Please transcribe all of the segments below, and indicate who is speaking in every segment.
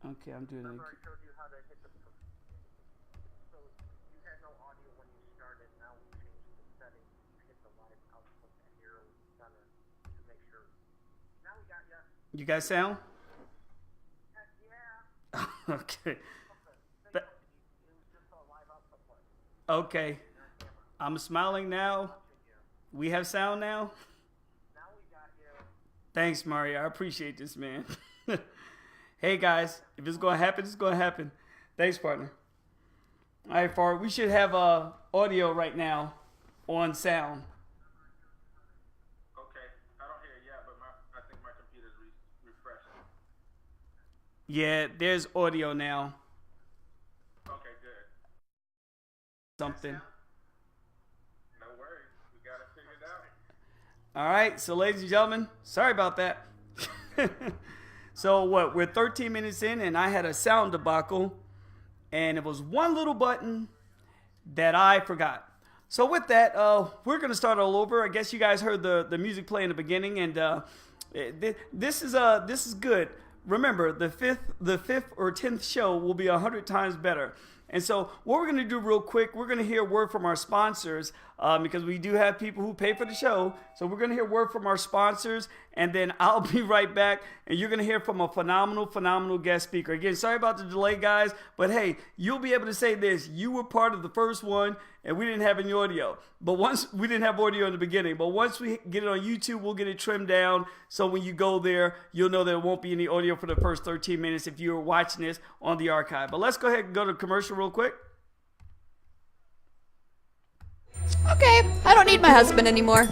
Speaker 1: Okay, I'm doing it.
Speaker 2: Remember I showed you how to hit the... So you had no audio when you started. Now we changed the settings to hit the live output at your center to make sure. Now we got you.
Speaker 1: You guys sound?
Speaker 2: Heck yeah.
Speaker 1: Okay.
Speaker 2: It was just a live output one.
Speaker 1: Okay. I'm smiling now. We have sound now.
Speaker 2: Now we got you.
Speaker 1: Thanks, Mario. I appreciate this, man. Hey, guys. If it's going to happen, it's going to happen. Thanks, partner. All right, Far. We should have audio right now on sound.
Speaker 3: Okay. I don't hear it yet, but I think my computer's refreshing.
Speaker 1: Yeah, there's audio now.
Speaker 3: Okay, good.
Speaker 1: Something.
Speaker 3: No worries. We got it figured out.
Speaker 1: All right. So, ladies and gentlemen, sorry about that. So, what? We're 13 minutes in, and I had a sound debacle. And it was one little button that I forgot. So with that, we're going to start all over. I guess you guys heard the music play in the beginning, and this is good. Remember, the fifth or 10th show will be 100 times better. And so what we're going to do real quick, we're going to hear a word from our sponsors because we do have people who pay for the show. So we're going to hear a word from our sponsors, and then I'll be right back, and you're going to hear from a phenomenal guest speaker. Again, sorry about the delay, guys, but hey, you'll be able to say this. You were part of the first one, and we didn't have any audio. But once we didn't have audio in the beginning, but once we get it on YouTube, we'll get it trimmed down. So when you go there, you'll know there won't be any audio for the first 13 minutes if you're watching this on the archive. But let's go ahead and go to commercial real quick.
Speaker 4: Okay, I don't need my husband anymore.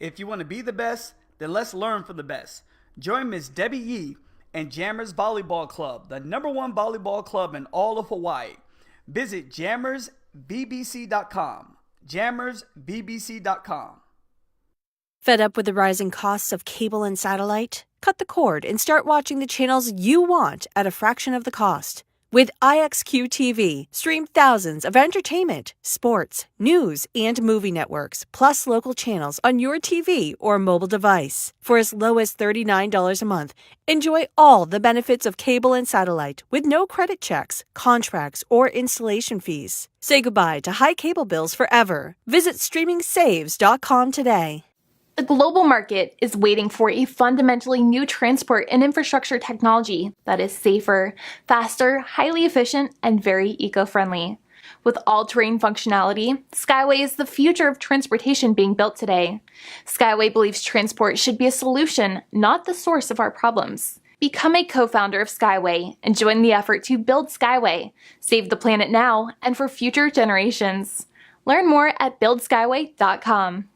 Speaker 1: If you want to be the best, then let's learn from the best. Join Miss Debbie Yee and Jammers Volleyball Club, the #1 volleyball club in all of Hawaii. Visit jammersbbc.com. jammersbbc.com.
Speaker 5: Fed up with the rising costs of cable and satellite? Cut the cord and start watching the channels you want at a fraction of the cost. With IXQ TV, stream thousands of entertainment, sports, news, and movie networks, plus local channels on your TV or mobile device. For as low as $39 a month, enjoy all the benefits of cable and satellite with no credit checks, contracts, or installation fees. Say goodbye to high cable bills forever. Visit streamingsaves.com today.
Speaker 6: The global market is waiting for a fundamentally new transport and infrastructure technology that is safer, faster, highly efficient, and very eco-friendly. With all-terrain functionality, Skyway is the future of transportation being built today. Skyway believes transport should be a solution, not the source of our problems. Become a co-founder of Skyway and join the effort to build Skyway. Save the planet now and for future generations. Learn more at buildskyway.com.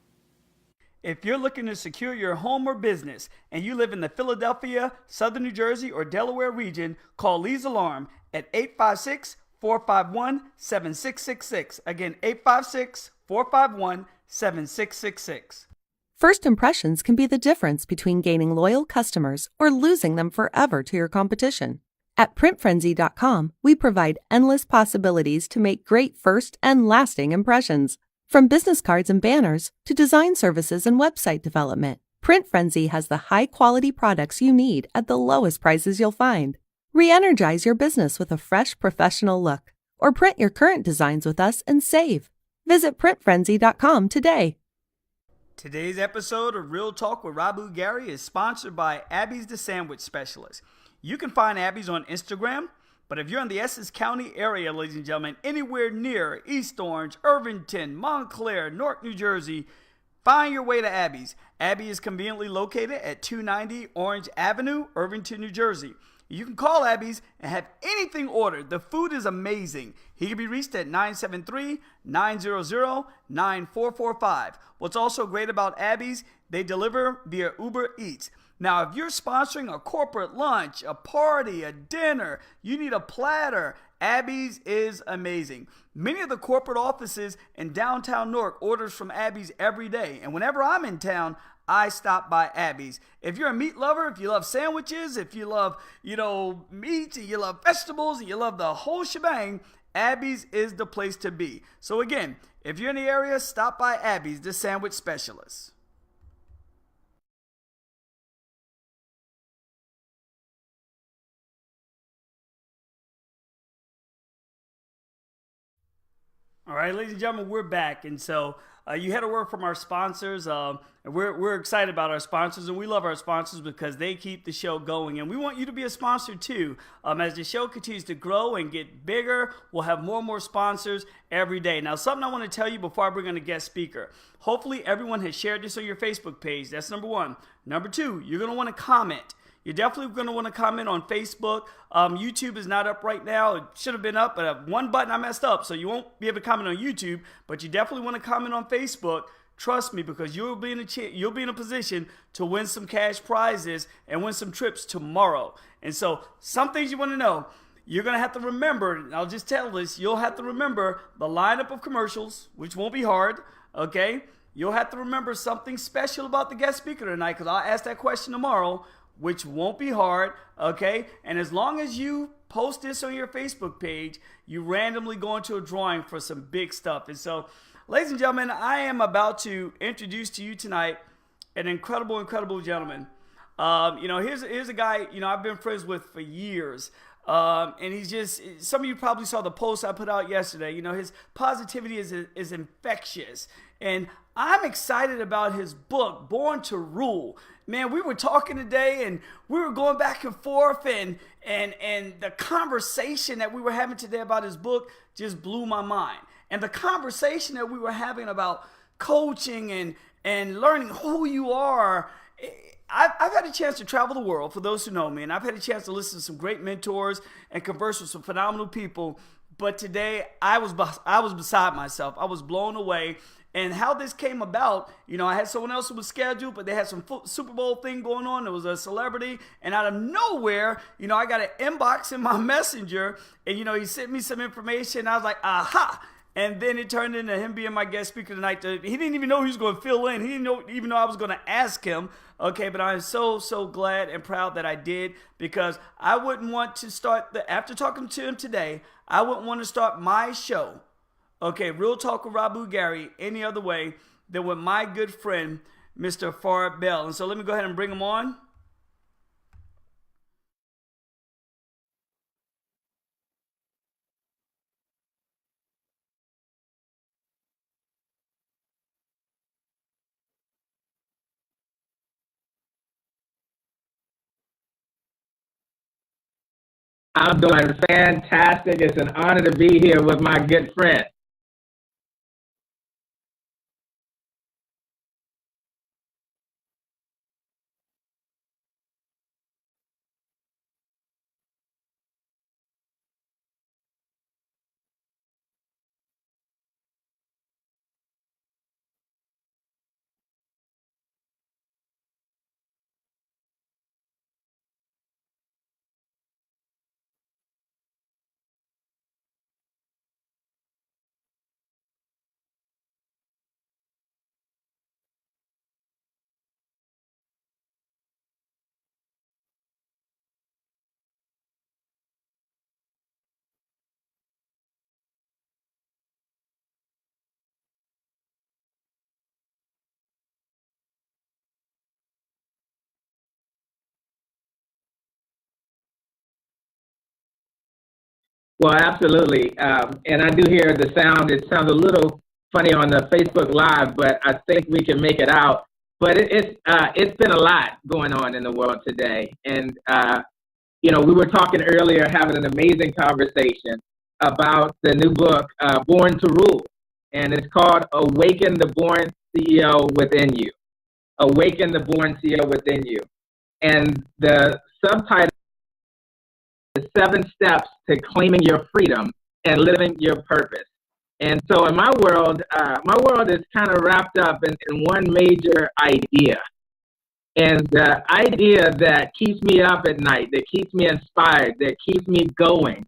Speaker 1: If you're looking to secure your home or business and you live in the Philadelphia, Southern New Jersey, or Delaware region, call Lee's Alarm at 856-451-7666. Again, 856-451-7666.
Speaker 7: First impressions can be the difference between gaining loyal customers or losing them forever to your competition. At PrintFrenzy.com, we provide endless possibilities to make great first and lasting impressions. From business cards and banners to design services and website development, Print Frenzy has the high-quality products you need at the lowest prices you'll find. Re-energize your business with a fresh, professional look, or print your current designs with us and save. Visit PrintFrenzy.com today.
Speaker 1: Today's episode of Real Talk with Rabu Gary is sponsored by Abby's the Sandwich Specialist. You can find Abby's on Instagram, but if you're in the Essex County area, ladies and gentlemen, anywhere near East Orange, Irvington, Montclair, Newark, New Jersey, find your way to Abby's. Abby is conveniently located at 290 Orange Avenue, Irvington, New Jersey. You can call Abby's and have anything ordered. The food is amazing. He can be reached at 973-900-9445. What's also great about Abby's, they deliver via Uber Eats. Now, if you're sponsoring a corporate lunch, a party, a dinner, you need a platter, Abby's is amazing. Many of the corporate offices in downtown Newark orders from Abby's every day. And whenever I'm in town, I stopped by Abby's. If you're a meat lover, if you love sandwiches, if you love, meat, and you love vegetables, and you love the whole shebang, Abby's is the place to be. So again, if you're in the area, stop by Abby's, the sandwich specialist. All right, ladies and gentlemen, we're back. And so you had a word from our sponsors. And we're excited about our sponsors, and we love our sponsors because they keep the show going. And we want you to be a sponsor too. As the show continues to grow and get bigger, we'll have more and more sponsors every day. Now, something I want to tell you before I bring on a guest speaker. Hopefully, everyone has shared this on your Facebook page. That's number one. Number two, you're going to want to comment. You're definitely going to want to comment on Facebook. YouTube is not up right now. It should have been up, but one button I messed up, so you won't be able to comment on YouTube. But you definitely want to comment on Facebook. Trust me, because you'll be in a position to win some cash prizes and win some trips tomorrow. And so, some things you want to know. You're going to have to remember, and I'll just tell this, you'll have to remember the lineup of commercials, which won't be hard, okay? You'll have to remember something special about the guest speaker tonight, because I'll ask that question tomorrow, which won't be hard, okay? And as long as you post this on your Facebook page, you randomly go into a drawing for some big stuff. And so, ladies and gentlemen, I am about to introduce to you tonight an incredible, incredible gentleman. Here's a guy, I've been friends with for years. And he's just, some of you probably saw the post I put out yesterday. His positivity is infectious. And I'm excited about his book, Born to Rule. Man, we were talking today and we were going back and forth and the conversation that we were having today about his book just blew my mind. And the conversation that we were having about coaching and learning who you are, I've had a chance to travel the world, for those who know me, and I've had a chance to listen to some great mentors and converse with some phenomenal people. But today, I was beside myself. I was blown away. And how this came about, I had someone else who was scheduled, but they had some Super Bowl thing going on. There was a celebrity, and out of nowhere, I got an inbox in my messenger, and he sent me some information. I was like, aha. And then it turned into him being my guest speaker tonight. He didn't even know he was going to fill in. He didn't even know I was going to ask him. Okay, but I'm so, so glad and proud that I did, because I wouldn't want to start, after talking to him today, I wouldn't want to start my show, okay, Real Talk with Rabu Gary, any other way than with my good friend, Mr. Fard Bell. And so let me go ahead and bring him on.
Speaker 8: I'm doing fantastic. It's an honor to be here with my good friend. Well, absolutely. And I do hear the sound. It sounds a little funny on the Facebook Live, but I think we can make it out. But it's been a lot going on in the world today. And, we were talking earlier, having an amazing conversation about the new book, Born to Rule. And it's called Awaken the Born CEO Within You. Awaken the Born CEO Within You. And the subtitle, 7 steps to claiming your freedom and living your purpose. And so in my world is kind of wrapped up in one major idea. And the idea that keeps me up at night, that keeps me inspired, that keeps me going,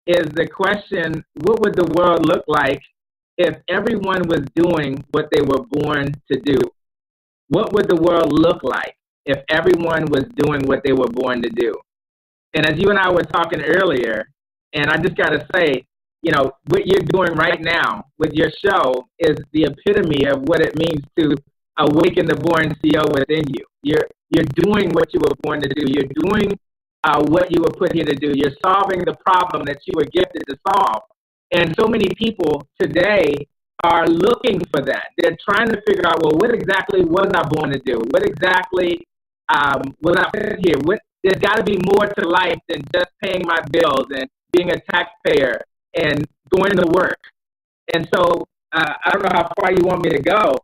Speaker 8: is the question, what would the world look like if everyone was doing what they were born to do? what would the world look like if everyone was doing what they were born to do? And as you and I were talking earlier, and I just got to say, what you're doing right now with your show is the epitome of what it means to awaken the born CEO within you. You're doing what you were born to do. You're doing what you were put here to do. You're solving the problem that you were gifted to solve. And so many people today are looking for that. They're trying to figure out, well, what exactly was I born to do? What exactly was I put here? There's got to be more to life than just paying my bills and being a taxpayer and going to work. And so I don't know how far you want me to go,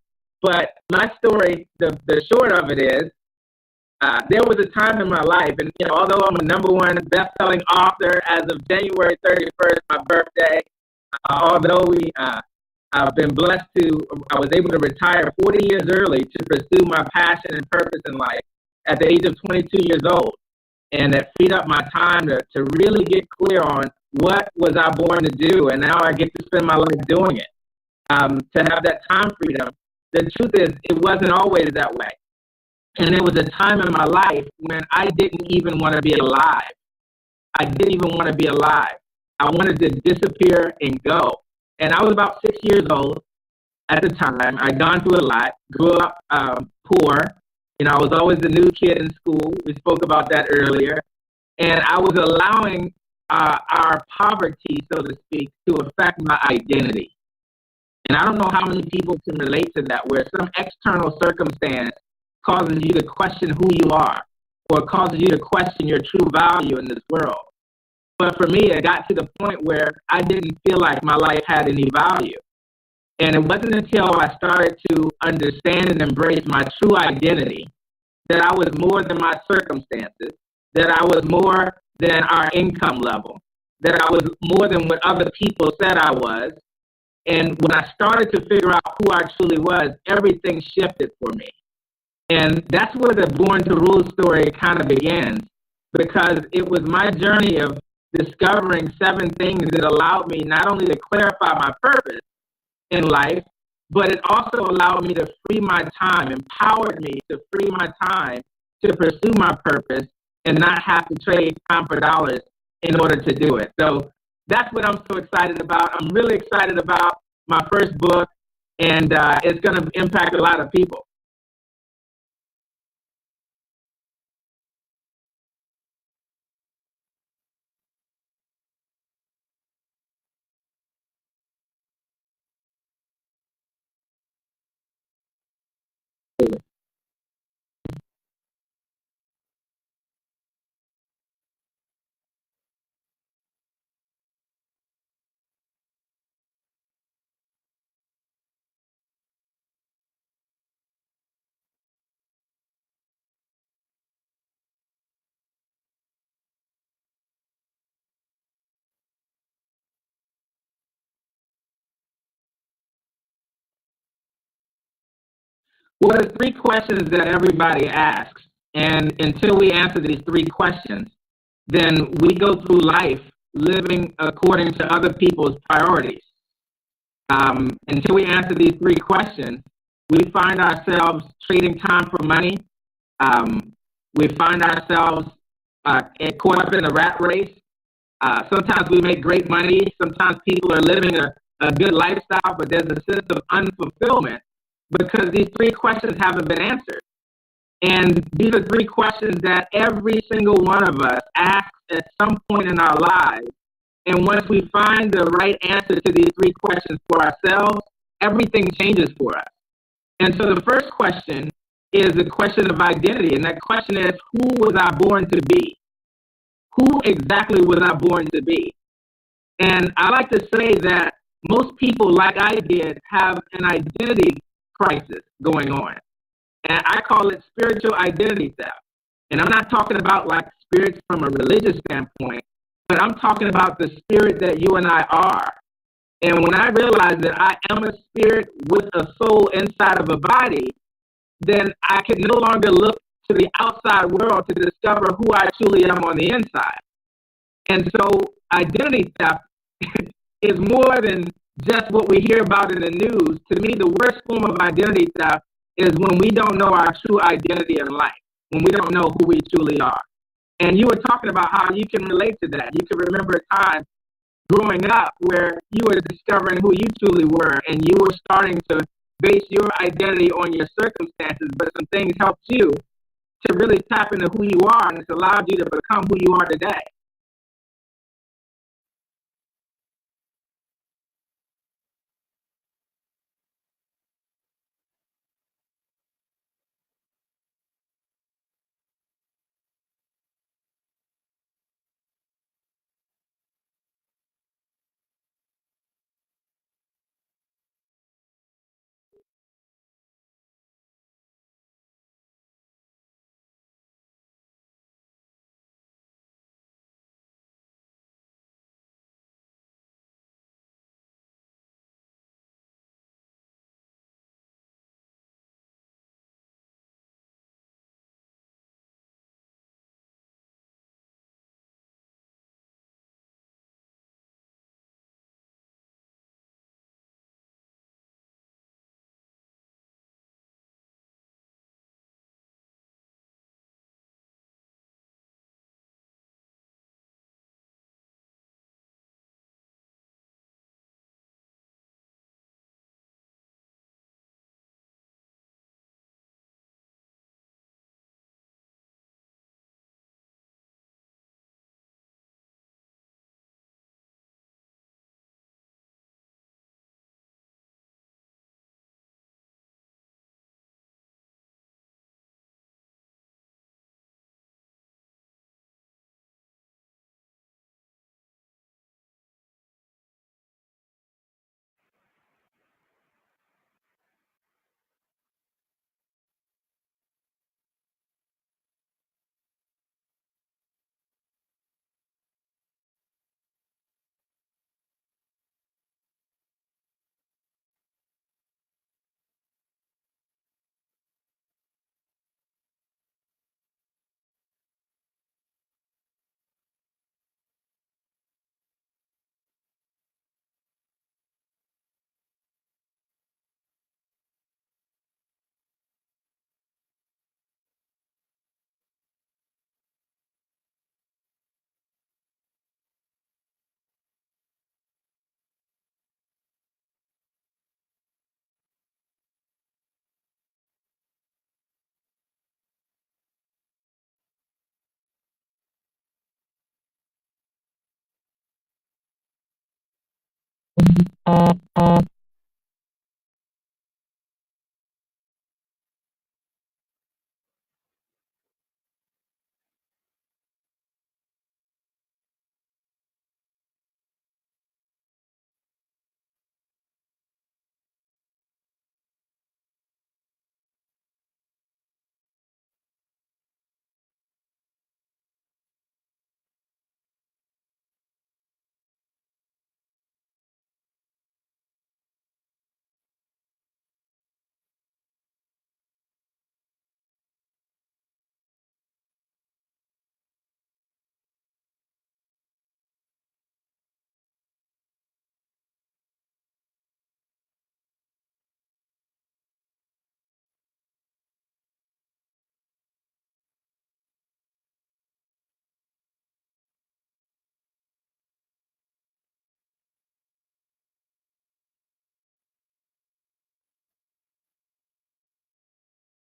Speaker 8: but my story, the short of it is, there was a time in my life, and although I'm a #1 best-selling author as of January 31st, my birthday, although I've been blessed I was able to retire 40 years early to pursue my passion and purpose in life at the age of 22 years old. And it freed up my time to really get clear on what was I born to do, and now I get to spend my life doing it. To have that time freedom. The truth is, it wasn't always that way. And there was a time in my life when I didn't even want to be alive. I didn't even want to be alive. I wanted to disappear and go. And I was about 6 years old at the time. I'd gone through a lot, grew up poor. I was always the new kid in school. We spoke about that earlier. And I was allowing our poverty, so to speak, to affect my identity. And I don't know how many people can relate to that, where some external circumstance causes you to question who you are, or causes you to question your true value in this world. But for me, it got to the point where I didn't feel like my life had any value. And it wasn't until I started to understand and embrace my true identity that I was more than my circumstances, that I was more than our income level, that I was more than what other people said I was. And when I started to figure out who I truly was, everything shifted for me. And that's where the Born to Rule story kind of begins, because it was my journey of discovering 7 things that allowed me not only to clarify my purpose in life, but it also allowed me to free my time, empowered me to free my time to pursue my purpose and not have to trade time for dollars in order to do it. So that's what I'm so excited about. I'm really excited about my first book, and it's going to impact a lot of people. Well, there's 3 questions that everybody asks. And until we answer these 3 questions, then we go through life living according to other people's priorities. Until we answer these 3 questions, we find ourselves trading time for money. We find ourselves caught up in a rat race. Sometimes we make great money. Sometimes people are living a good lifestyle, but there's a sense of unfulfillment because these 3 questions haven't been answered. And these are 3 questions that every single one of us asks at some point in our lives. And once we find the right answer to these 3 questions for ourselves, everything changes for us. And so the first question is the question of identity. And that question is, who was I born to be? Who exactly was I born to be? And I like to say that most people, like I did, have an identity crisis going on. And I call it spiritual identity theft. And I'm not talking about like spirits from a religious standpoint, but I'm talking about the spirit that you and I are. And when I realize that I am a spirit with a soul inside of a body, then I can no longer look to the outside world to discover who I truly am on the inside. And so identity theft is more than just what we hear about in the news. To me, the worst form of identity theft is when we don't know our true identity in life, when we don't know who we truly are. And you were talking about how you can relate to that. You can remember a time growing up where you were discovering who you truly were, and you were starting to base your identity on your circumstances, but some things helped you to really tap into who you are, and it's allowed you to become who you are today.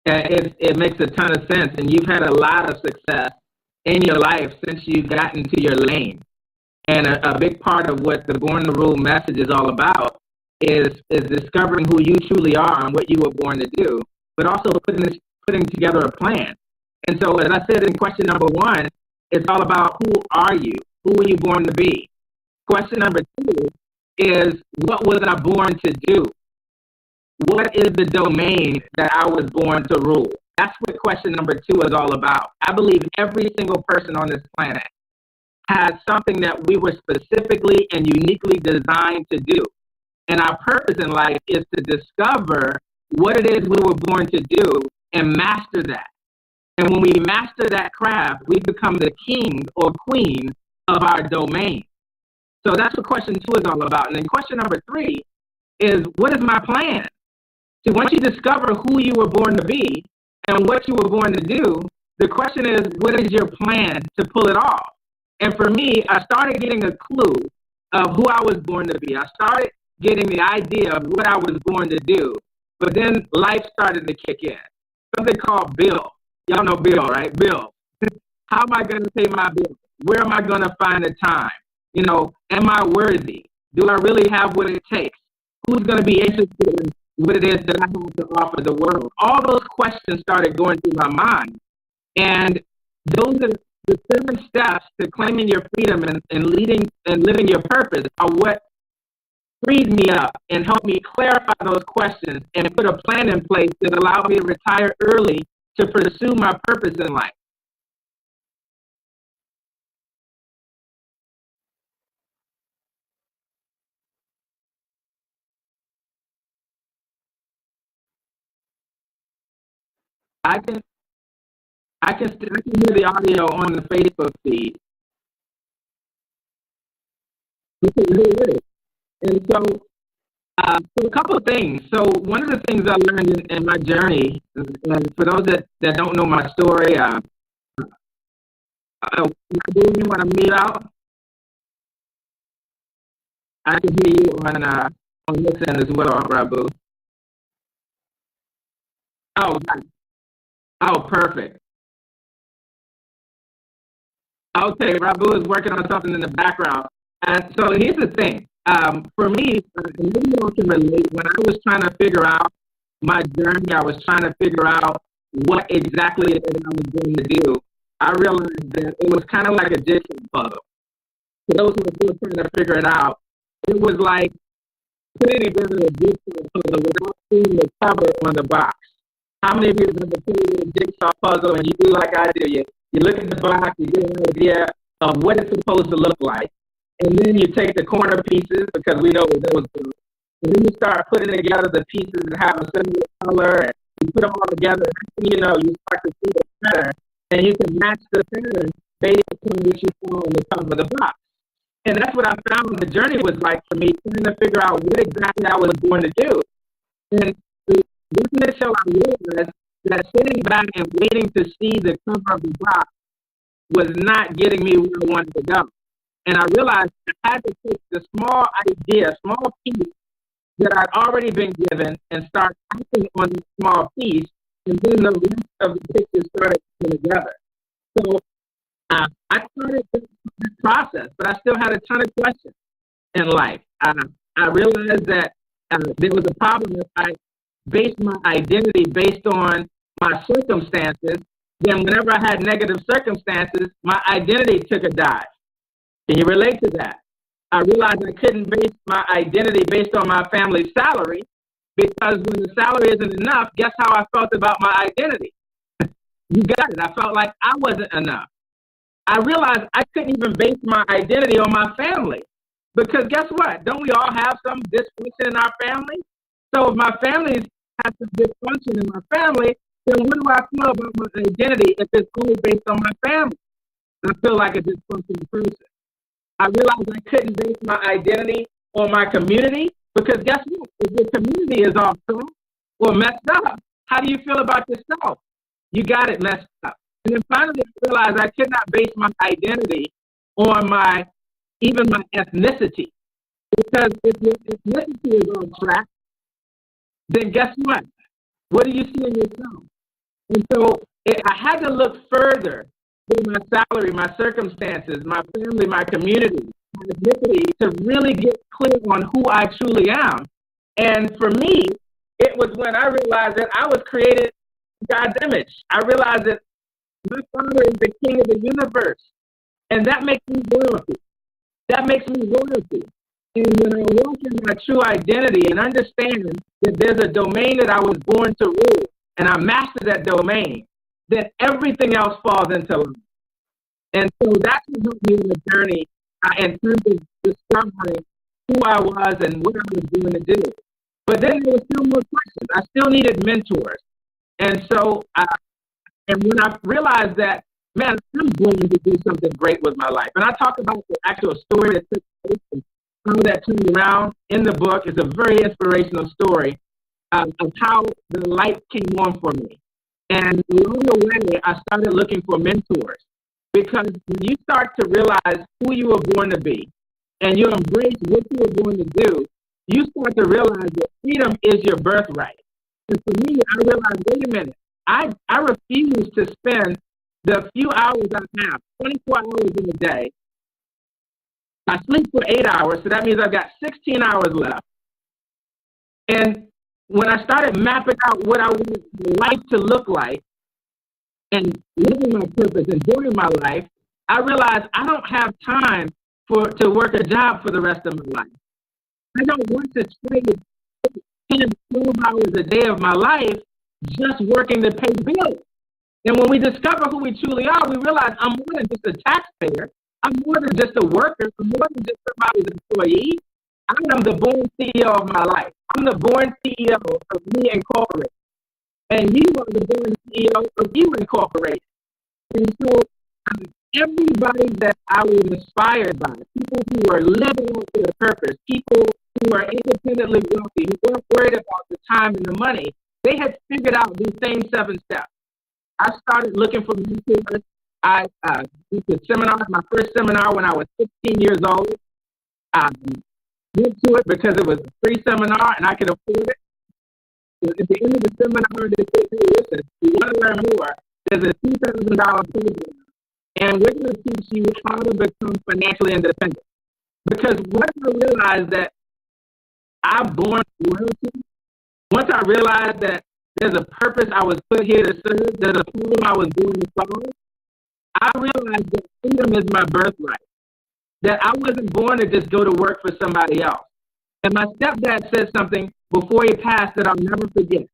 Speaker 8: It makes a ton of sense, and you've had a lot of success in your life since you got into your lane. And a big part of what the Born to Rule message is all about is discovering who you truly are and what you were born to do, but also putting together a plan. And so, as I said in question number one, it's all about who are you? Who were you born to be? Question number two is, what was I born to do? What is the domain that I was born to rule? That's what question number two is all about. I believe every single person on this planet has something that we were specifically and uniquely designed to do. And our purpose in life is to discover what it is we were born to do and master that. And when we master that craft, we become the king or queen of our domain. So that's what question two is all about. And then question number three is, what is my plan? See, once you discover who you were born to be and what you were born to do, the question is, what is your plan to pull it off? And for me, I started getting a clue of who I was born to be. I started getting the idea of what I was born to do. But then life started to kick in. Something called bill. Y'all know Bill, right? Bill. How am I going to pay my bill? Where am I going to find the time? You know, am I worthy? Do I really have what it takes? Who's going to be interested in what it is that I have to offer the world? All those questions started going through my mind. And those are the 7 steps to claiming your freedom and leading and living your purpose are what freed me up and helped me clarify those questions and put a plan in place that allowed me to retire early to pursue my purpose in life. I can hear the audio on the Facebook feed. You can hear it. And so a couple of things. So one of the things I learned in my journey, and for those that don't know my story, do you want to meet out? I can hear you on this end as well, Rabu. Oh, got it. Oh, perfect. Okay, Rabu is working on something in the background. And so here's the thing. For me, maybe you all can relate. When I was trying to figure out my journey, I was trying to figure out what exactly it is I was going to do. I realized that it was kind of like a jigsaw puzzle. For those who are still trying to figure it out, it was like putting together a jigsaw puzzle without seeing the cover on the box. How many of you have ever put in a jigsaw puzzle and you do like I do? You look at the box, you get an idea of what it's supposed to look like. And then you take the corner pieces, because we know what those do. And then you start putting together the pieces that have a similar color, and you put them all together, and you know, you start to see the pattern, and you can match the pattern based on what you saw on the cover of the box. And that's what I found the journey was like for me, trying to figure out what exactly I was born to do. And this initial I realized that sitting back and waiting to see the cover of the box was not getting me where I wanted to go. And I realized I had to take the small idea, small piece that I'd already been given and start acting on this small piece, and then the rest of the picture started coming together. So I started this process, but I still had a ton of questions in life. I realized that there was a problem if I based my identity based on my circumstances, then whenever I had negative circumstances, my identity took a dive. Can you relate to that? I realized I couldn't base my identity based on my family's salary, because when the salary isn't enough, guess how I felt about my identity? You got it. I felt like I wasn't enough. I realized I couldn't even base my identity on my family, because guess what? Don't we all have some dysfunction in our family? So if my family has some dysfunction in my family, then what do I feel about my identity if it's only based on my family? I feel like a dysfunctional person. I realized I couldn't base my identity on my community, because guess what? If your community is off track or messed up, how do you feel about yourself? You got it messed up. And then finally, I realized I could not base my identity on even my ethnicity, because if your ethnicity is on track, then guess what? What do you see in yourself? And so I had to look further than my salary, my circumstances, my family, my community, my ethnicity, to really get clear on who I truly am. And for me, it was when I realized that I was created in God's image. I realized that my Father is the King of the universe, and that makes me royalty. That makes me royalty. And when I walk in my true identity and understand that there's a domain that I was born to rule, and I master that domain, then everything else falls into line. And so that's what helped me in the journey in terms of discovering who I was and what I was doing to do. But then there were still more questions. I still needed mentors. And so, and when I realized that, man, I'm going to do something great with my life. And I talk about the actual story that took place and how that turned around in the book. It's a very inspirational story. of how the light came on for me. And along the way, I started looking for mentors, because when you start to realize who you were born to be and you embrace what you were born to do, you start to realize that freedom is your birthright. And for me, I realized, wait a minute, I refuse to spend the few hours I have, 24 hours in a day. I sleep for 8 hours, so that means I've got 16 hours left. And when I started mapping out what I wanted life to look like and living my purpose, enjoying my life, I realized I don't have time to work a job for the rest of my life. I don't want to trade 10, 12 hours a day of my life just working to pay bills. And when we discover who we truly are, we realize I'm more than just a taxpayer. I'm more than just a worker. I'm more than just somebody's employee. I am the born CEO of my life. I'm the born CEO of Me Incorporated. And you are the born CEO of You Incorporated. And so everybody that I was inspired by, people who are living up their purpose, people who are independently wealthy, who weren't worried about the time and the money, they had figured out these same 7 steps. I started looking for mentors. I did seminars, my first seminar when I was 16 years old. I went to it because it was a free seminar and I could afford it. At the end of the seminar, they said, hey, listen, if you want to learn more, there's a $2,000 program, and we're going to teach you how to become financially independent. Because once I realized that I'm born royalty, once I realized that there's a purpose I was put here to serve, there's a problem I was born to solve, I realized that freedom is my birthright. That I wasn't born to just go to work for somebody else. And my stepdad said something before he passed that I'll never forget.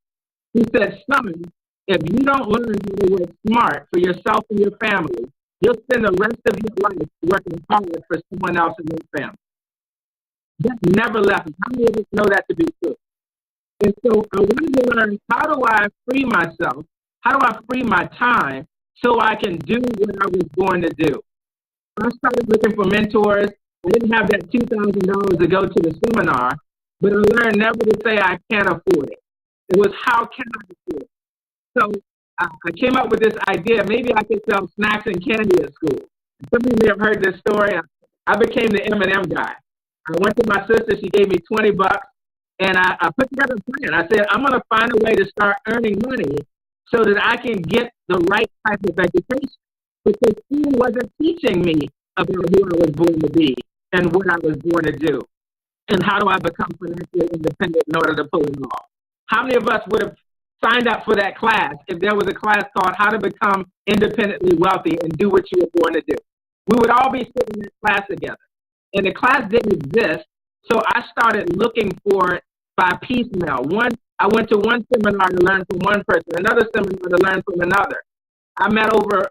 Speaker 8: He said, son, if you don't learn how to work smart for yourself and your family, you'll spend the rest of your life working hard for someone else in your family. That never left me. How many of us know that to be true? And so I wanted to learn, how do I free myself? How do I free my time so I can do what I was born to do? I started looking for mentors. I didn't have that $2,000 to go to the seminar, but I learned never to say I can't afford it. It was, how can I afford it? So I came up with this idea, maybe I could sell snacks and candy at school. Some of you may have heard this story. I became the M&M guy. I went to my sister, she gave me $20, and I put together a plan. I said, I'm going to find a way to start earning money so that I can get the right type of education. Because school wasn't teaching me about who I was born to be and what I was born to do. And how do I become financially independent in order to pull it off? How many of us would have signed up for that class if there was a class called How to Become Independently Wealthy and Do What You Were Born to Do? We would all be sitting in that class together. And the class didn't exist, so I started looking for it by piecemeal. I went to one seminar to learn from one person, another seminar to learn from another. I met over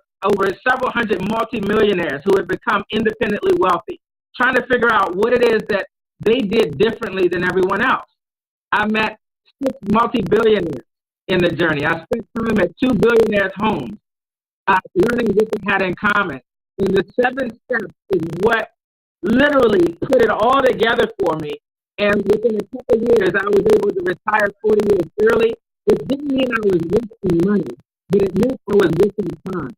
Speaker 8: several hundred multimillionaires who had become independently wealthy, trying to figure out what it is that they did differently than everyone else. I met 6 multi-billionaires in the journey. I spent time at 2 billionaires' homes, learning what they had in common. And the 7 steps is what literally put it all together for me. And within a couple of years, I was able to retire 40 years early. It didn't mean I was wasting money, but it meant I was wasting time.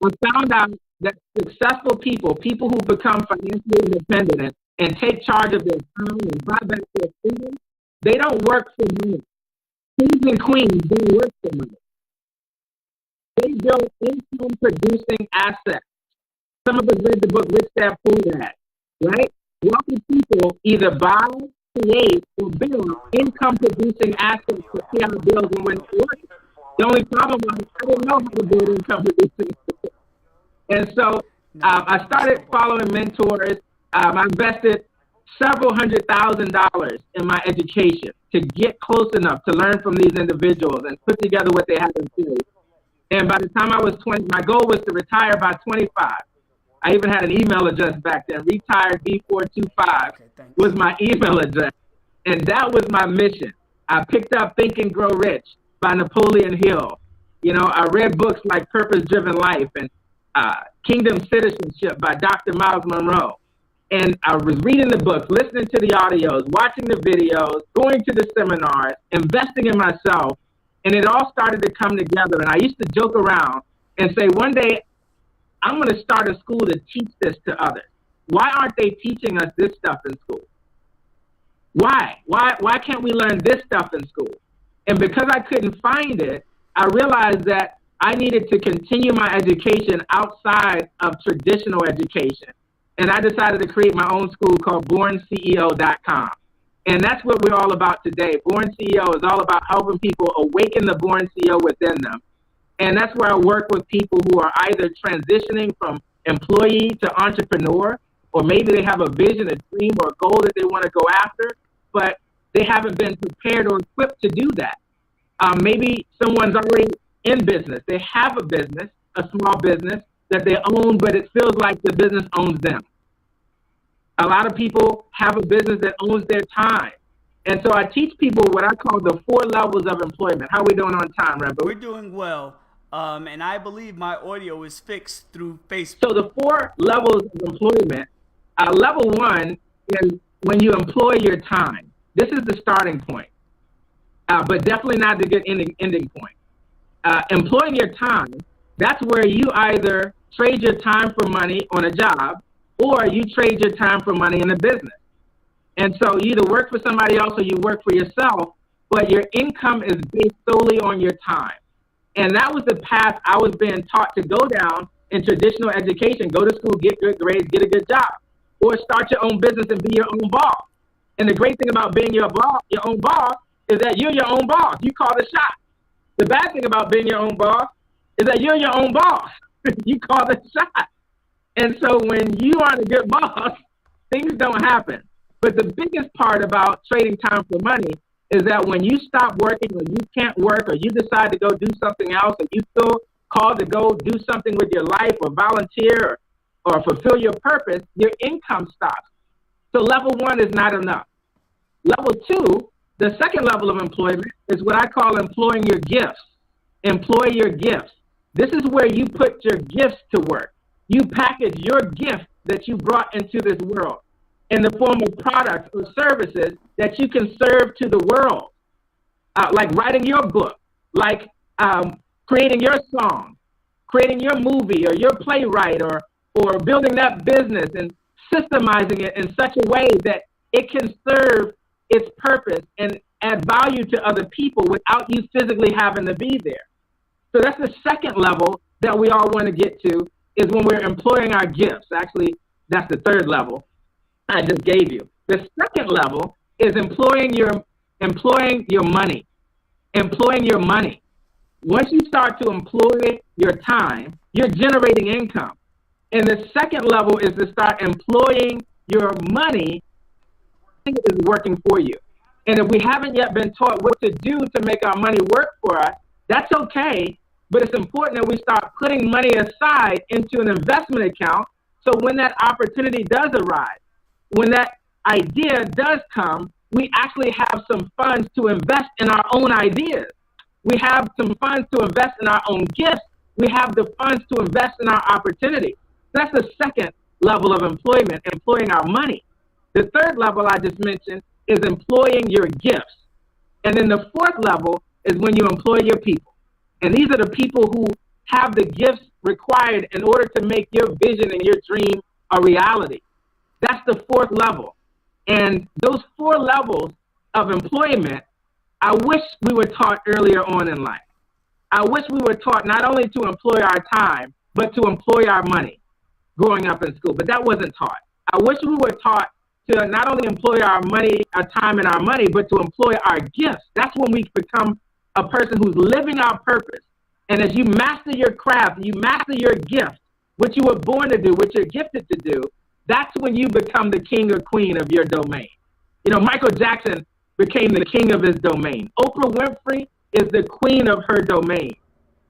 Speaker 8: I found out that successful people who become financially independent and take charge of their time and buy back their freedom, they don't work for money. Kings and queens don't work for money. They build income-producing assets. Some of us read the book Rich Dad Poor Dad, right? Wealthy people either buy, create, or build income-producing assets to pay our bills and when it works. The only problem was I didn't know how to build income-producing assets. And so I started following mentors. I invested several $100,000 in my education to get close enough to learn from these individuals and put together what they had in place. And by the time I was 20, my goal was to retire by 25. I even had an email address back then. Retired B425 was my email address. And that was my mission. I picked up Think and Grow Rich by Napoleon Hill. You know, I read books like Purpose Driven Life and Kingdom Citizenship by Dr. Miles Monroe. And I was reading the books, listening to the audios, watching the videos, going to the seminars, investing in myself. And it all started to come together. And I used to joke around and say, one day, I'm going to start a school to teach this to others. Why aren't they teaching us this stuff in school? Why? Why can't we learn this stuff in school? And because I couldn't find it, I realized that I needed to continue my education outside of traditional education. And I decided to create my own school called bornceo.com. And that's what we're all about today. Born CEO is all about helping people awaken the born CEO within them. And that's where I work with people who are either transitioning from employee to entrepreneur, or maybe they have a vision, a dream, or a goal that they want to go after, but they haven't been prepared or equipped to do that. Maybe someone's already in business. They have a business, a small business that they own, but it feels like the business owns them. A lot of people have a business that owns their time. And so I teach people what I call the 4 levels of employment. How are we doing on time, Rabu?
Speaker 1: We're doing well. And I believe my audio is fixed through Facebook.
Speaker 8: So the 4 levels of employment, level 1 is when you employ your time. This is the starting point, but definitely not the good ending point. Employing your time, that's where you either trade your time for money on a job, or you trade your time for money in a business. And so you either work for somebody else or you work for yourself, but your income is based solely on your time. And that was the path I was being taught to go down in traditional education. Go to school, get good grades, get a good job, or start your own business and be your own boss. And the great thing about being your own boss is that you're your own boss. You call the shot. The bad thing about being your own boss is that you're your own boss. You call the shot. And so when you aren't a good boss, things don't happen. But the biggest part about trading time for money is that when you stop working, or you can't work, or you decide to go do something else, or you feel called to go do something with your life, or volunteer, or fulfill your purpose, your income stops. So level 1 is not enough. Level 2, the second level of employment, is what I call employing your gifts. Employ your gifts. This is where you put your gifts to work. You package your gift that you brought into this world in the form of products or services that you can serve to the world, like writing your book, like creating your song, creating your movie or your playwright, or building that business and systemizing it in such a way that it can serve its purpose and add value to other people without you physically having to be there. So that's the second level that we all want to get to, is when we're employing our gifts. Actually, that's the third level I just gave you. The second level is employing your money. Employing your money. Once you start to employ your time, you're generating income. And the second level is to start employing your money. It is working for you. And if we haven't yet been taught what to do to make our money work for us, that's okay. But it's important that we start putting money aside into an investment account, so when that opportunity does arise, when that idea does come, we actually have some funds to invest in our own ideas. We have some funds to invest in our own gifts. We have the funds to invest in our opportunity. That's the second level of employment, employing our money. The third level I just mentioned is employing your gifts. And then the fourth level is when you employ your people. And these are the people who have the gifts required in order to make your vision and your dream a reality. That's the fourth level. And those 4 levels of employment, I wish we were taught earlier on in life. I wish we were taught not only to employ our time, but to employ our money growing up in school. But that wasn't taught. I wish we were taught to not only employ our money, our time and our money, but to employ our gifts. That's when we become a person who's living our purpose. And as you master your craft, you master your gift, what you were born to do, what you're gifted to do, that's when you become the king or queen of your domain. You know, Michael Jackson became the king of his domain. Oprah Winfrey is the queen of her domain.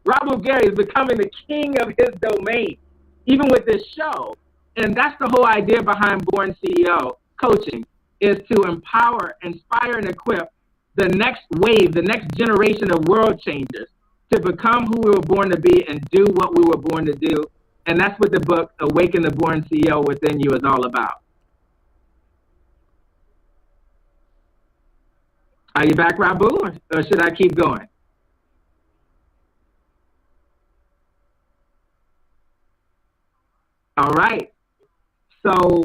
Speaker 8: Rabu Gary is becoming the king of his domain, even with this show. And that's the whole idea behind Born CEO coaching, is to empower, inspire, and equip the next wave, the next generation of world changers to become who we were born to be and do what we were born to do. And that's what the book, Awaken the Born CEO Within You, is all about. Are you back, Rabu, or should I keep going? All right. So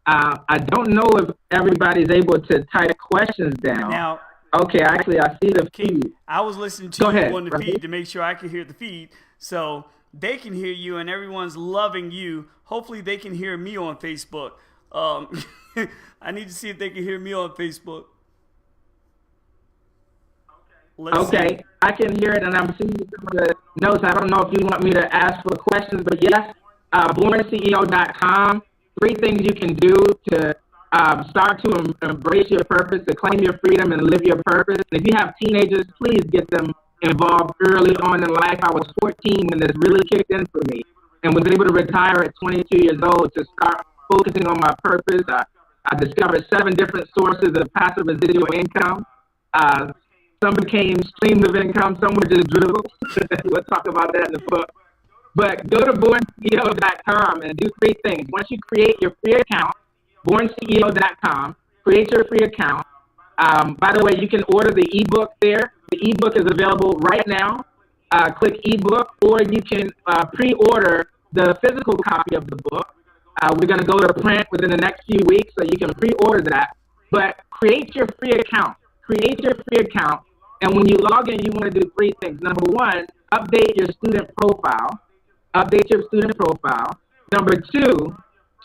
Speaker 8: I don't know if everybody's able to type questions down.
Speaker 1: Now,
Speaker 8: okay, actually, I see the feed.
Speaker 1: I was listening to
Speaker 8: Go
Speaker 1: you
Speaker 8: ahead,
Speaker 1: on the
Speaker 8: Rabu.
Speaker 1: feed to make sure I could hear the feed, so they can hear you and everyone's loving you. Hopefully, they can hear me on Facebook. I need to see if they can hear me on Facebook. Let's see.
Speaker 8: I can hear it, and I'm seeing some of the notes. I don't know if you want me to ask for questions, but yes, bornceo.com. 3 things you can do to start to embrace your purpose, to claim your freedom and live your purpose. And if you have teenagers, please get them involved early on in life. I was 14 when this really kicked in for me, and was able to retire at 22 years old to start focusing on my purpose. I discovered 7 different sources of passive residual income. Some became streams of income, some were just dribbles. We'll talk about that in the book. But go to bornceo.com and do 3 things. Once you create your free account, bornceo.com, create your free account. By the way, you can order the ebook there. The ebook is available right now. Click ebook, or you can pre-order the physical copy of the book. We're going to go to print within the next few weeks, so you can pre-order that. But create your free account. Create your free account. And when you log in, you want to do 3 things. Number 1, update your student profile. Update your student profile. Number 2,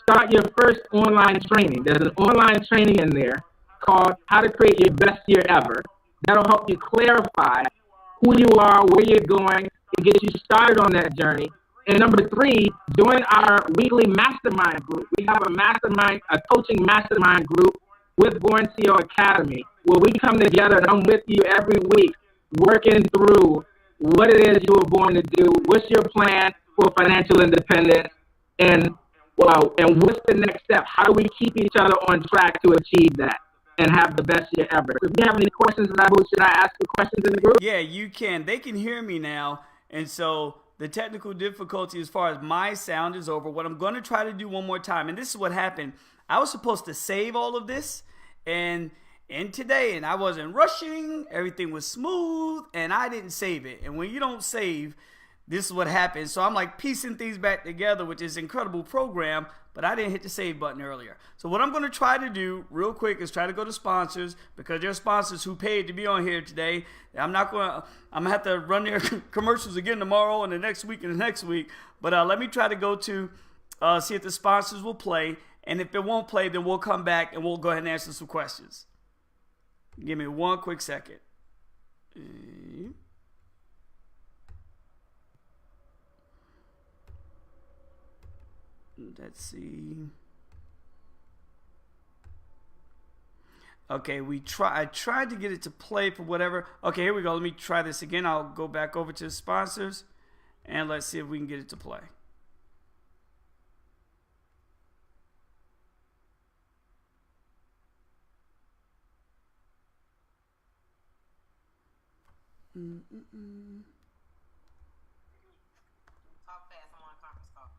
Speaker 8: start your first online training. There's an online training in there called How to Create Your Best Year Ever. That'll help you clarify who you are, where you're going, and get you started on that journey. And number 3, join our weekly mastermind group. We have a coaching mastermind group with Born CEO Academy, where we come together and I'm with you every week, working through what it is you were born to do, what's your plan for financial independence, and what's the next step? How do we keep each other on track to achieve that and have the best year ever? If you have any questions, Rabu, should I ask the questions in the group?
Speaker 1: Yeah, you can. They can hear me now, and so the technical difficulty as far as my sound is over. What I'm going to try to do one more time, and this is what happened. I was supposed to save all of this, and today, and I wasn't rushing. Everything was smooth, and I didn't save it. And when you don't save, this is what happens. So I'm like piecing things back together with this incredible program, but I didn't hit the save button earlier. So what I'm going to try to do real quick is try to go to sponsors, because there are sponsors who paid to be on here today. I'm going to have to run their commercials again tomorrow and the next week and the next week. But let me try to go to see if the sponsors will play. And if it won't play, then we'll come back and we'll go ahead and answer some questions. Give me one quick second. Let's see. Okay, I tried to get it to play for whatever. Okay, here we go. Let me try this again. I'll go back over to the sponsors, and let's see if we can get it to play.
Speaker 2: Talk fast. I'm on a conference call.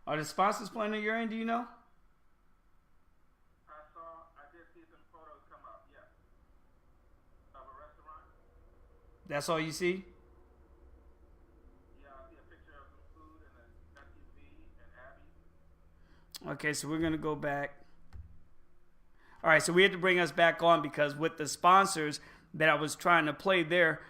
Speaker 1: Are the sponsors playing on your end? Do you know?
Speaker 3: I did see some photos come up, yes. Of a restaurant.
Speaker 1: That's all you see?
Speaker 3: Yeah, I see a picture of some food and an SUV and Abby.
Speaker 1: Okay, so we're gonna go back. All right, so we had to bring us back on because with the sponsors that I was trying to play their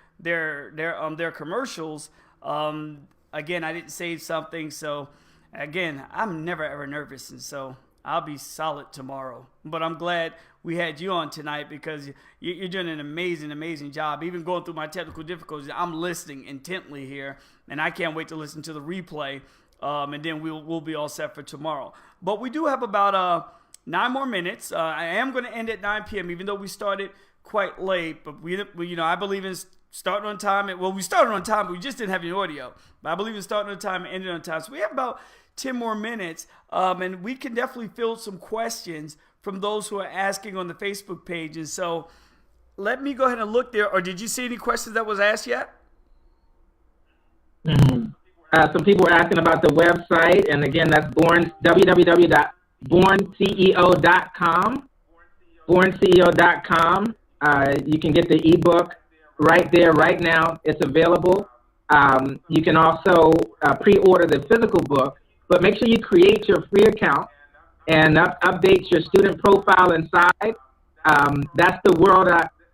Speaker 1: commercials, again, I didn't save something. So again, I'm never ever nervous, and so I'll be solid tomorrow. But I'm glad we had you on tonight because you're doing an amazing job. Even going through my technical difficulties, I'm listening intently here, and I can't wait to listen to the replay. And then we'll be all set for tomorrow. But we do have about 9 more minutes. I am going to end at 9 p.m. even though we started quite late. But we I believe in starting on time. Well, we started on time, but we just didn't have any audio. But I believe in starting on time and ending on time. So we have about 10 more minutes, and we can definitely field some questions from those who are asking on the Facebook page. And so let me go ahead and look there. Or did you see any questions that was asked yet?
Speaker 8: Mm-hmm.
Speaker 3: People
Speaker 8: Some people were asking about the website, and again, that's www.bornceo.com. Bornceo.com. You can get the ebook right there, right now. It's available. You can also pre-order the physical book, but make sure you create your free account and update your student profile inside. That's the world,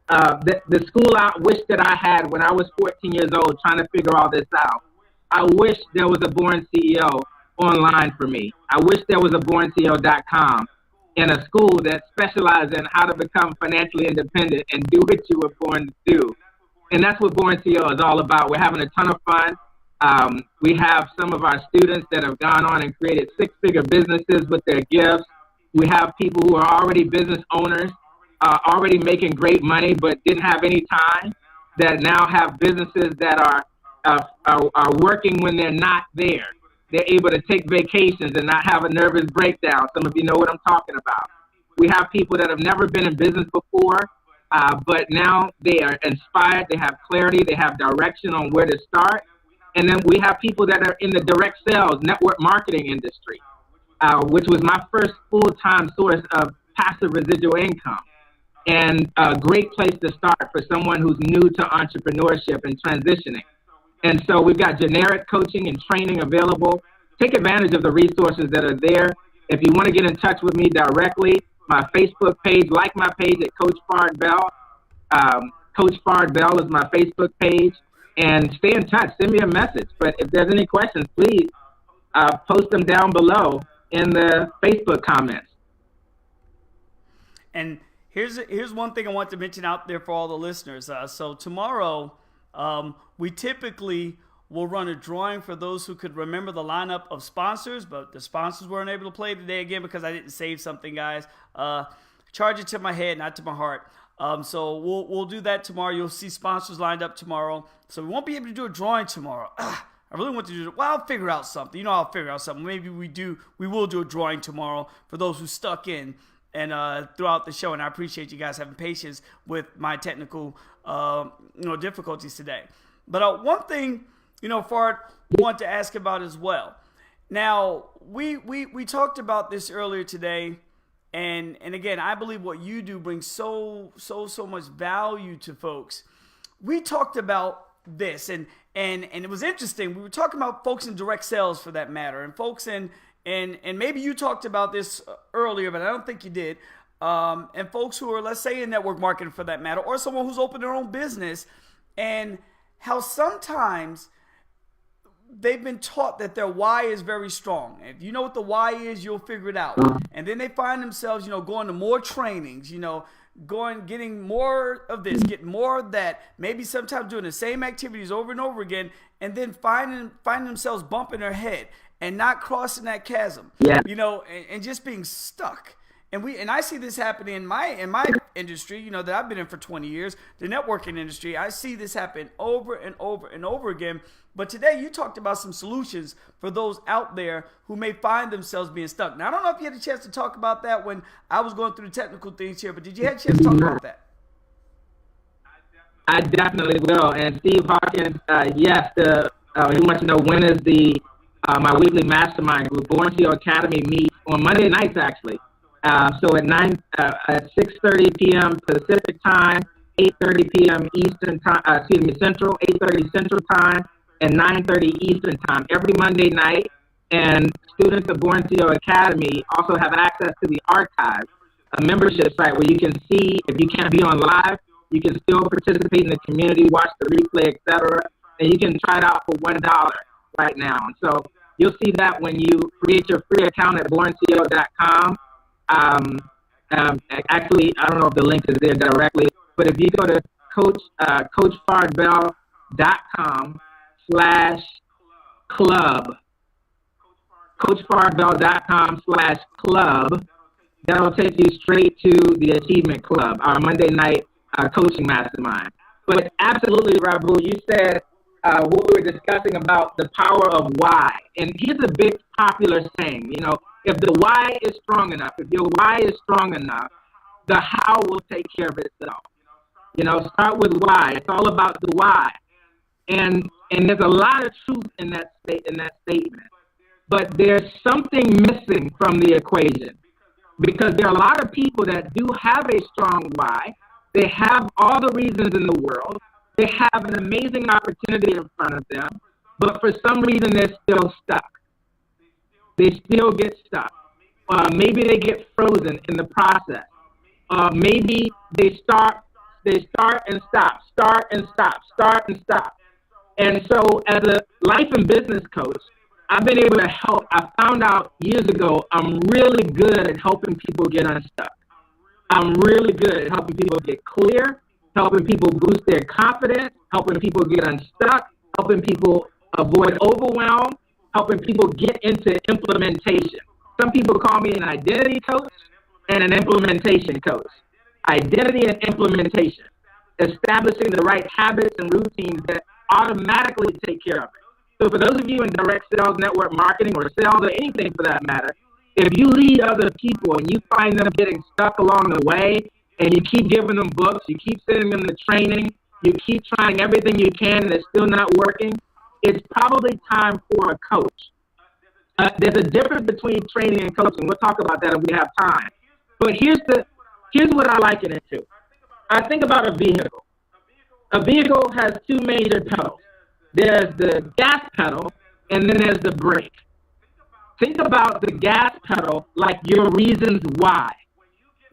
Speaker 8: the school I wish that I had when I was 14 years old trying to figure all this out. I wish there was a Born CEO online for me. I wish there was a bornceo.com in a school that specialized in how to become financially independent and do what you were born to do. And that's what Born CEO is all about. We're having a ton of fun. We have some of our students that have gone on and created six-figure businesses with their gifts. We have people who are already business owners, already making great money, but didn't have any time, that now have businesses that are working when they're not there. They're able to take vacations and not have a nervous breakdown. Some of you know what I'm talking about. We have people that have never been in business before, but now they are inspired, they have clarity, they have direction on where to start. And then we have people that are in the direct sales, network marketing industry, which was my first full-time source of passive residual income. And a great place to start for someone who's new to entrepreneurship and transitioning. And so we've got generic coaching and training available. Take advantage of the resources that are there. If you want to get in touch with me directly, my Facebook page, like my page at Coach Fard Bell. Coach Fard Bell is my Facebook page. And stay in touch. Send me a message. But if there's any questions, please post them down below in the Facebook comments.
Speaker 1: And here's one thing I want to mention out there for all the listeners. So tomorrow, we typically will run a drawing for those who could remember the lineup of sponsors, but the sponsors weren't able to play today again because I didn't save something, guys. Charge it to my head, not to my heart. So we'll do that tomorrow. You'll see sponsors lined up tomorrow. So we won't be able to do a drawing tomorrow. I really want to do it. Well, I'll figure out something. You know, I'll figure out something. Maybe we will do a drawing tomorrow for those who stuck in and throughout the show. And I appreciate you guys having patience with my technical difficulties today. But one thing, Fard, want to ask about as well. Now, we talked about this earlier today. And again, I believe what you do brings so much value to folks. We talked about this, and it was interesting. We were talking about folks in direct sales, for that matter, and folks and maybe you talked about this earlier, but I don't think you did. And folks who are, let's say, in network marketing, for that matter, or someone who's opened their own business, and how sometimes they've been taught that their why is very strong. If you know what the why is, you'll figure it out. And then they find themselves, going to more trainings, getting more of this, getting more of that, maybe sometimes doing the same activities over and over again, and then finding themselves bumping their head and not crossing that chasm, and just being stuck. And I see this happening in my industry, that I've been in for 20 years, the networking industry. I see this happen over and over and over again. But today you talked about some solutions for those out there who may find themselves being stuck. Now, I don't know if you had a chance to talk about that when I was going through the technical things here, but did you have a chance to talk about that?
Speaker 8: I definitely will. And Steve Hawkins, yes, he wants to know when is my weekly mastermind group, Born CEO Academy, meets on Monday nights, actually. So at 6:30 p.m. Pacific time, 8:30 p.m. Eastern time, Central, 8:30 Central time, and 9:30 Eastern time every Monday night. And students of Born CEO Academy also have access to the archive, a membership site where you can see, if you can't be on live, you can still participate in the community, watch the replay, etc. And you can try it out for $1 right now. And so you'll see that when you create your free account at bornceo.com. Actually, I don't know if the link is there directly, but if you go to coachfardbell.com/club, coachfardbell.com/club, that'll take you straight to the Achievement Club, our Monday night coaching mastermind. But absolutely, Rabu, you said what we were discussing about the power of why. And here's a big popular saying, if the why is strong enough, if your why is strong enough, the how will take care of itself. Start with why. It's all about the why. And And there's a lot of truth in that statement. But there's something missing from the equation, because there are a lot of people that do have a strong why. They have all the reasons in the world. They have an amazing opportunity in front of them, but for some reason they're still stuck. They still get stuck. Maybe they get frozen in the process. Maybe they start and stop, start and stop, start and stop. And so as a life and business coach, I've been able to help. I found out years ago I'm really good at helping people get unstuck. I'm really good at helping people get clear, helping people boost their confidence, helping people get unstuck, helping people avoid overwhelm, helping people get into implementation. Some people call me an identity coach and an implementation coach. Identity and implementation, establishing the right habits and routines that automatically take care of it. So for those of you in direct sales, network marketing, or sales, or anything for that matter, if you lead other people and you find them getting stuck along the way, and you keep giving them books, you keep sending them to training, you keep trying everything you can and it's still not working, it's probably time for a coach. There's a difference between training and coaching. We'll talk about that if we have time. But here's what I liken it to. I think about a vehicle. A vehicle has two major pedals. There's the gas pedal, and then there's the brake. Think about the gas pedal like your reasons why.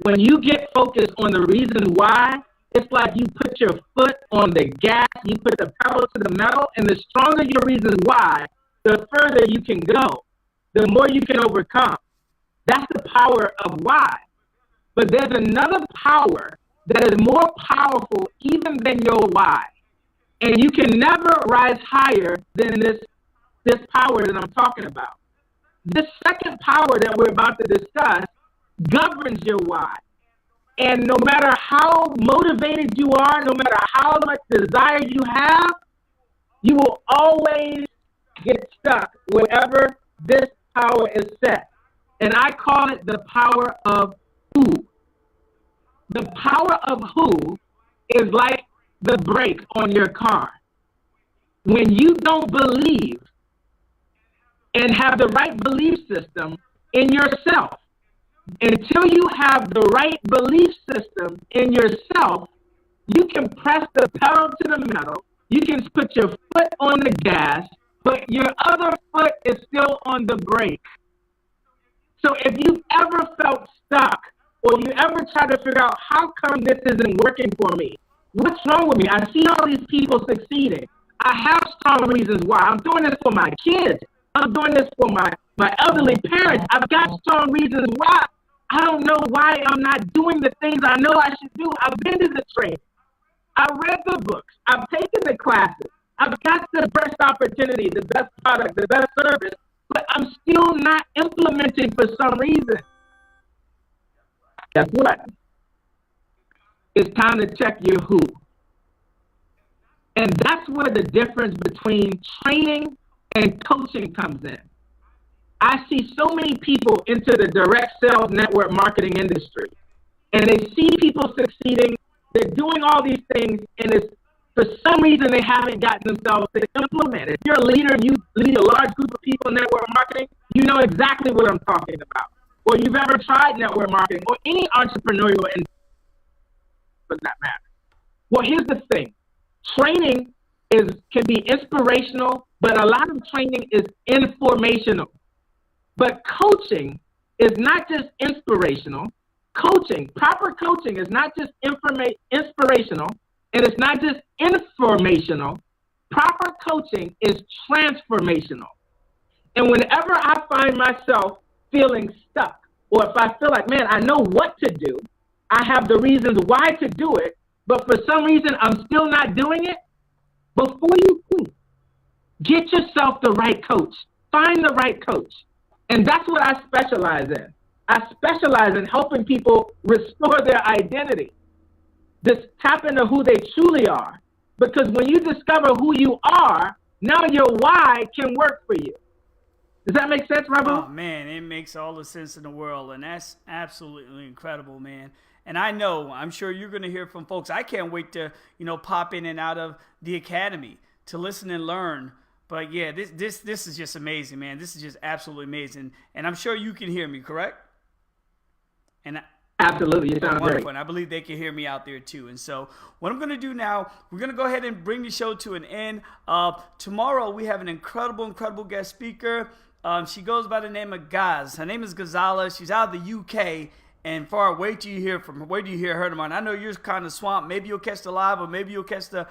Speaker 8: When you get focused on the reasons why, it's like you put your foot on the gas, you put the pedal to the metal, and the stronger your reasons why, the further you can go, the more you can overcome. That's the power of why. But there's another power that is more powerful even than your why. And you can never rise higher than this power that I'm talking about. This second power that we're about to discuss governs your why. And no matter how motivated you are, no matter how much desire you have, you will always get stuck wherever this power is set. And I call it the power of who. The power of who is like the brake on your car. When you don't believe and have the right belief system in yourself, until you have the right belief system in yourself, you can press the pedal to the metal, you can put your foot on the gas, but your other foot is still on the brake. So if you've ever felt stuck, or you ever try to figure out how come this isn't working for me, what's wrong with me? I see all these people succeeding. I have strong reasons why. I'm doing this for my kids. I'm doing this for my elderly parents. I've got strong reasons why. I don't know why I'm not doing the things I know I should do. I've been to the training. I've read the books. I've taken the classes. I've got the best opportunity, the best product, the best service, but I'm still not implementing for some reason. Guess what? It's time to check your who. And that's where the difference between training and coaching comes in. I see so many people into the direct sales network marketing industry, and they see people succeeding. They're doing all these things, and it's for some reason they haven't gotten themselves to implement. If you're a leader and you lead a large group of people in network marketing, you know exactly what I'm talking about. Or you've ever tried network marketing, or any entrepreneurial for that matter. Well, here's the thing. Training can be inspirational, but a lot of training is informational. But coaching is not just inspirational. Proper coaching is not just inspirational, and it's not just informational. Proper coaching is transformational. And whenever I find myself feeling stuck, or if I feel like, man, I know what to do, I have the reasons why to do it, but for some reason I'm still not doing it, before you get yourself the right coach. Find the right coach. And that's what I specialize in. I specialize in helping people restore their identity. Just tap into who they truly are. Because when you discover who you are, now your why can work for you. Does that make sense, Rabu?
Speaker 1: Oh, man, it makes all the sense in the world. And that's absolutely incredible, man. And I'm sure you're going to hear from folks. I can't wait to, pop in and out of the academy to listen and learn. But yeah, this is just amazing, man. This is just absolutely amazing. And I'm sure you can hear me, correct? And
Speaker 8: Absolutely, you sound great.
Speaker 1: and I believe they can hear me out there too. And so what I'm going to do now, we're going to go ahead and bring the show to an end. Tomorrow we have an incredible guest speaker. She goes by the name of Gaz. Her name is Ghazala. She's out of the UK. And far, wait till you hear from her. Wait till you hear her tomorrow. And I know you're kind of swamped. Maybe you'll catch the live, or maybe you'll catch the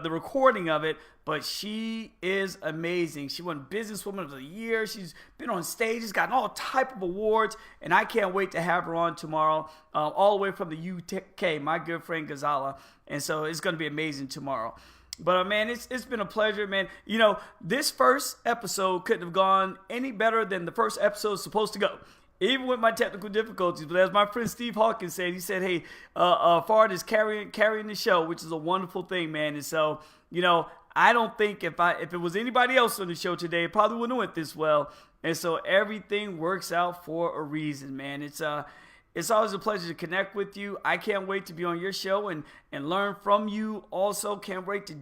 Speaker 1: recording of it. But she is amazing. She won Businesswoman of the Year. She's been on stage. She's gotten all type of awards. And I can't wait to have her on tomorrow, all the way from the UK, my good friend Ghazala. And so it's going to be amazing tomorrow. But, man, it's been a pleasure, man. You know, this first episode couldn't have gone any better than the first episode is supposed to go, even with my technical difficulties. But as my friend Steve Hawkins said, he said, hey, Fard is carrying the show, which is a wonderful thing, man. And so, you know, I don't think if it was anybody else on the show today, it probably wouldn't have went this well. And so everything works out for a reason, man. It's always a pleasure to connect with you. I can't wait to be on your show and learn from you. Also, can't wait to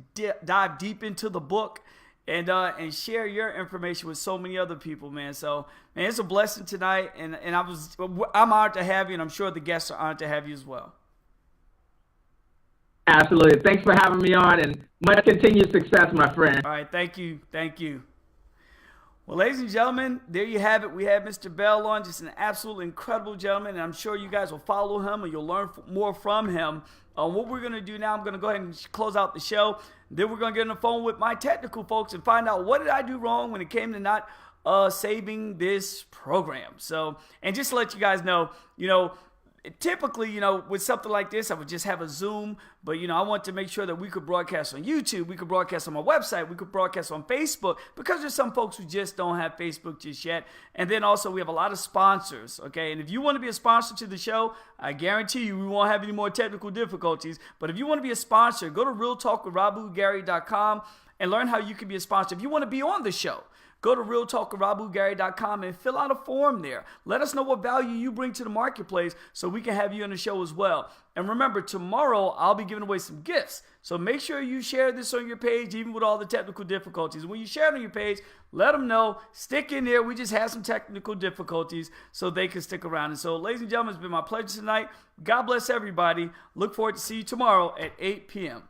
Speaker 1: dive deep into the book and share your information with so many other people, man. So, man, it's a blessing tonight, and I'm honored to have you, and I'm sure the guests are honored to have you as well.
Speaker 8: Absolutely. Thanks for having me on, and much continued success, my friend.
Speaker 1: All right, thank you. Well, ladies and gentlemen, there you have it. We have Mr. Bell on, just an absolutely incredible gentleman, and I'm sure you guys will follow him and you'll learn more from him. What we're going to do now, I'm going to go ahead and close out the show. Then we're going to get on the phone with my technical folks and find out what did I do wrong when it came to not saving this program. So, and just to let you guys know, you know, typically, you know, with something like this, I would just have a Zoom, but, you know, I want to make sure that we could broadcast on YouTube, we could broadcast on my website, we could broadcast on Facebook, because there's some folks who just don't have Facebook just yet. And then also we have a lot of sponsors, okay? And if you want to be a sponsor to the show, I guarantee you we won't have any more technical difficulties. But if you want to be a sponsor, go to realtalkwithRabuGary.com and learn how you can be a sponsor. If you want to be on the show, go to realtalkwithRabuGary.com and fill out a form there. Let us know what value you bring to the marketplace so we can have you on the show as well. And remember, tomorrow I'll be giving away some gifts. So make sure you share this on your page, even with all the technical difficulties. When you share it on your page, let them know. Stick in there. We just had some technical difficulties so they can stick around. And so, ladies and gentlemen, it's been my pleasure tonight. God bless everybody. Look forward to see you tomorrow at 8 p.m.